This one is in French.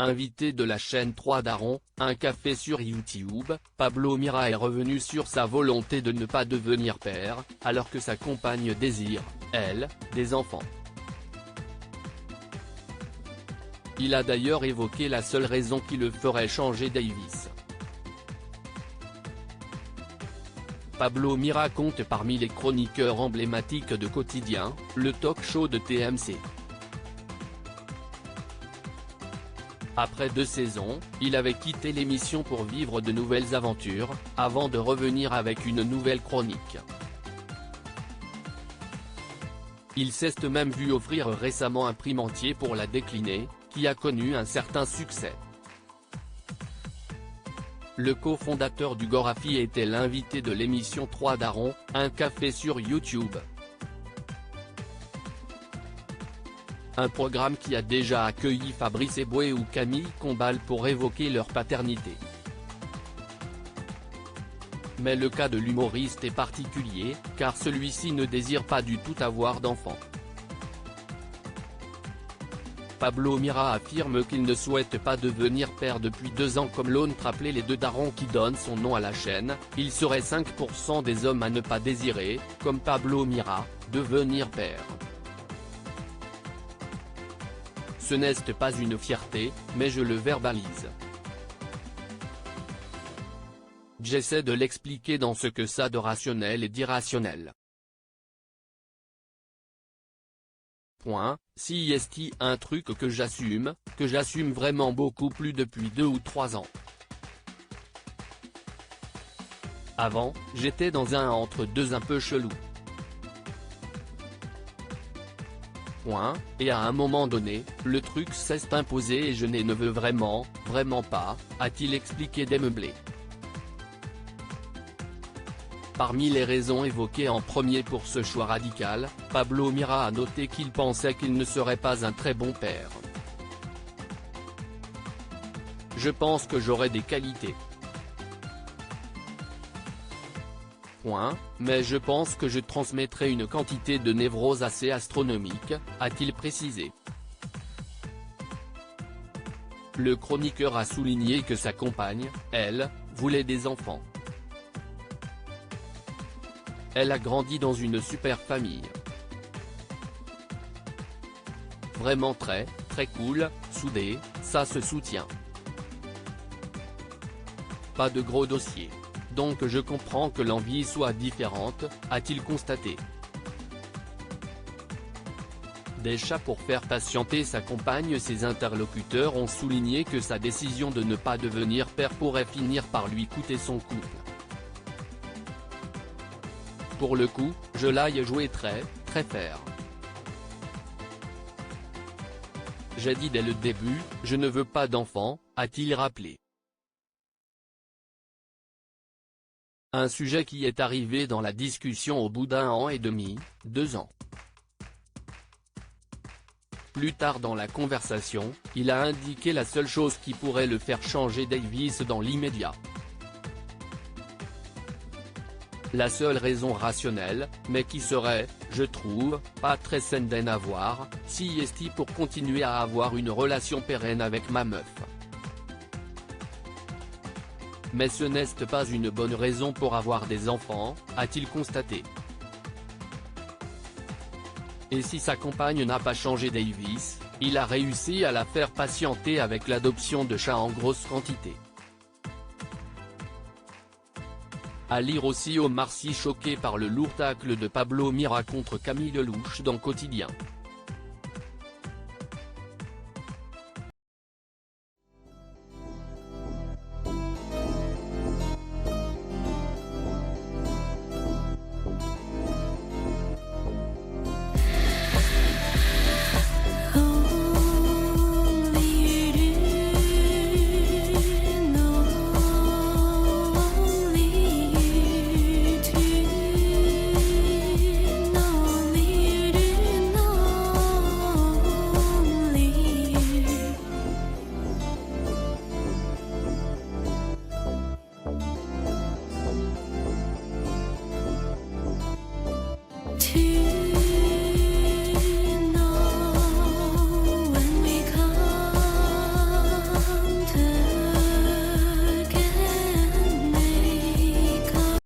Invité de la chaîne 3 Daron, un café sur YouTube, Pablo Mira est revenu sur sa volonté de ne pas devenir père, alors que sa compagne désire, elle, des enfants. Il a d'ailleurs évoqué la seule raison qui le ferait changer Davis. Pablo Mira compte parmi les chroniqueurs emblématiques de Quotidien, le talk-show de TMC. Après 2 saisons, il avait quitté l'émission pour vivre de nouvelles aventures, avant de revenir avec une nouvelle chronique. Il s'est même vu offrir récemment un primentier pour la décliner, qui a connu un certain succès. Le cofondateur du Gorafi était l'invité de l'émission 3 Daron, un café sur YouTube. Un programme qui a déjà accueilli Fabrice Eboué ou Camille Combal pour évoquer leur paternité. Mais le cas de l'humoriste est particulier, car celui-ci ne désire pas du tout avoir d'enfant. Pablo Mira affirme qu'il ne souhaite pas devenir père depuis 2 ans comme l'ont rappelé les 2 darons qui donnent son nom à la chaîne. Il serait 5% des hommes à ne pas désirer, comme Pablo Mira, devenir père. Ce n'est pas une fierté, mais je le verbalise. J'essaie de l'expliquer dans ce que ça de rationnel et d'irrationnel. Si est un truc que j'assume vraiment beaucoup plus depuis 2 ou 3 ans. Avant, j'étais dans un entre-deux un peu chelou. Et à un moment donné, le truc s'est imposé et je ne veux vraiment pas, a-t-il expliqué démeublé. Parmi les raisons évoquées en premier pour ce choix radical, Pablo Mira a noté qu'il pensait qu'il ne serait pas un très bon père. Je pense que j'aurais des qualités. Mais je pense que je transmettrai une quantité de névrose assez astronomique, a-t-il précisé. Le chroniqueur a souligné que sa compagne, elle, voulait des enfants. Elle a grandi dans une super famille. Vraiment très cool, soudée, ça se soutient. Pas de gros dossiers. Donc je comprends que l'envie soit différente, a-t-il constaté. Déjà pour faire patienter sa compagne, ses interlocuteurs ont souligné que sa décision de ne pas devenir père pourrait finir par lui coûter son couple. Pour le coup, je l'ai joué très fair. J'ai dit dès le début, je ne veux pas d'enfant, a-t-il rappelé. Un sujet qui est arrivé dans la discussion au bout d'1 an et demi, 2 ans. Plus tard dans la conversation, il a indiqué la seule chose qui pourrait le faire changer Davis dans l'immédiat. La seule raison rationnelle, mais qui serait, je trouve, pas très saine d'en avoir, si est pour continuer à avoir une relation pérenne avec ma meuf. Mais ce n'est pas une bonne raison pour avoir des enfants, a-t-il constaté. Et si sa compagne n'a pas changé Davis, il a réussi à la faire patienter avec l'adoption de chats en grosse quantité. À lire aussi Omar Sy choqué par le lourd tacle de Pablo Mira contre Camille Lelouch dans Quotidien.